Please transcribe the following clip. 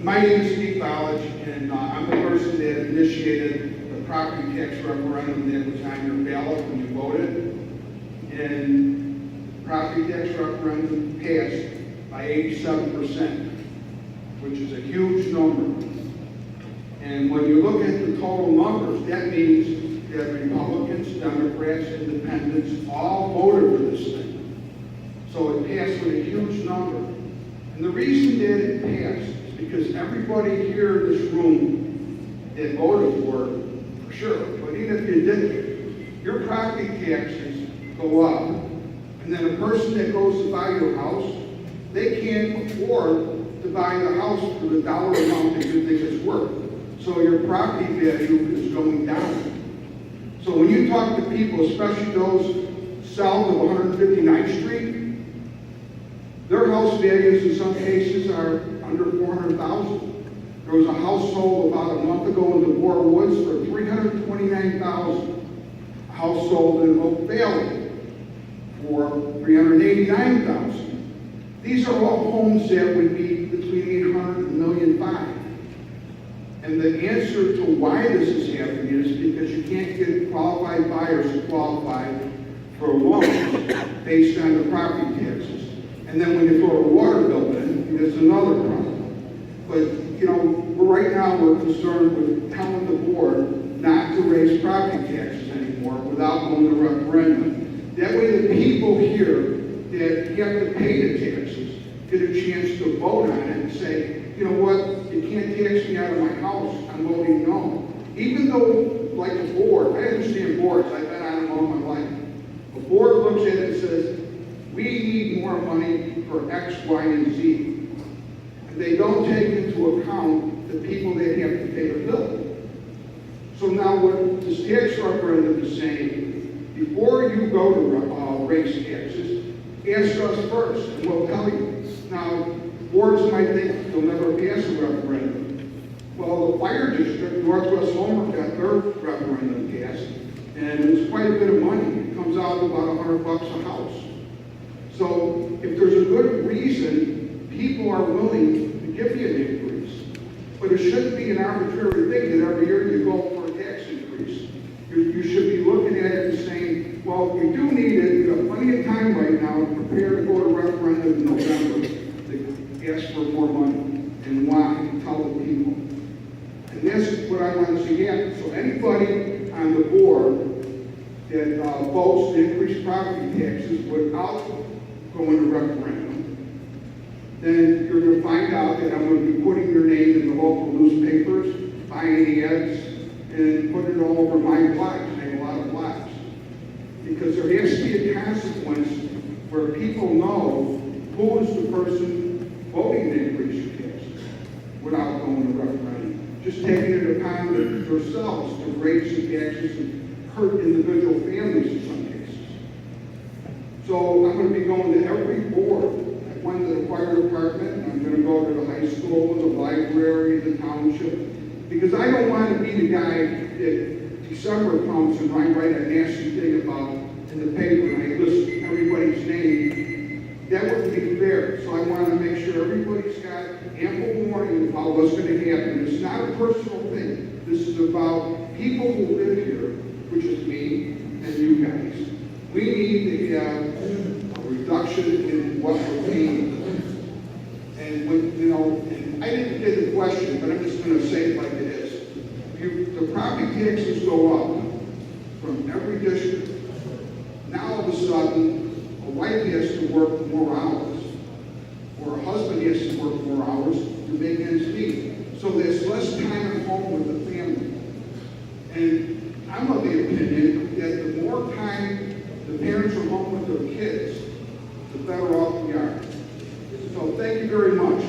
My name is Steve Balich, and I'm the person that initiated the property tax referendum that was on your ballot when you voted. And the property tax referendum passed by 87%, which is a huge number. And when you look at the total numbers, that means that Republicans, Democrats, Independents all voted for this thing. So it passed with a huge number. And the reason that it passed is because everybody here in this room that voted for sure, but even if you didn't, your property taxes go up. And then a person that goes to buy your house, they can't afford to buy the house for the dollar amount that you think it's worth. So your property value is going down. So when you talk to people, especially those south of 159th Street, their house values in some cases are under $400,000. There was a house sold about a month ago in the War Woods for $329,000. A house sold in Oak Valley for $389,000. These are all homes that would be between $800,000 and $1.5 million. And the answer to why this is happening is because you can't get qualified buyers to qualify for loans based on the property taxes. And then when you throw a water bill in, there's another problem. But, you know, right now we're concerned with telling the board not to raise property taxes anymore without going to referendum. That way the people here that have to pay the taxes get a chance to vote on it and say, you know what, you can't tax me out of my house, I'm voting no. Even though, like a board, I understand boards, I've been on them all my life. A board looks at it and says, we need more money for X, Y, and Z. And they don't take into account the people that have to pay the bill. So now what this tax referendum is saying, before you go to raise taxes, ask us first, and we'll tell you. Now, boards might think they'll never pass a referendum. Well, the fire district, Northwest Homer, got their referendum passed, and it's quite a bit of money. It comes out to about $100 a house. So if there's a good reason, people are willing to give you an increase. But it shouldn't be an arbitrary thing that every year you go for a tax increase. You should be looking at it and saying, well, we do need it. We have plenty of time right now to prepare to go to referendum in November to ask for more money. And why? Tell the people. And that's what I want to see happen. So anybody on the board that votes to increase property taxes without going to referendum, then you're going to find out that I'm going to be putting your name in the local newspapers, buying ads, and putting it all over my plaques. I have a lot of plaques. Because there has to be a consequence where people know who is the person voting to increase your taxes without going to referendum. Just taking it upon themselves to raise the taxes and hurt individual families in some cases. So I'm going to be going to every board. I went to the fire department, I'm going to go to the high school, the library, the township, because I don't want to be the guy that December comes and I write a nasty thing about in the paper and I list everybody's name. That wouldn't be fair. So I want to make sure everybody's got ample warning about what's going to happen. It's not a personal thing. This is about people who live here, which is me and you guys. We need to have a reduction in what we're paying. And when, you know, and I didn't get the question, but I'm just going to say it like it is. The property taxes go up from every district. Now all of a sudden, a wife has to work more hours, or a husband has to work more hours to make ends meet. So there's less time at home with the family. And I'm of the opinion that the more time the parents are home with their kids, the better off we are. So thank you very much.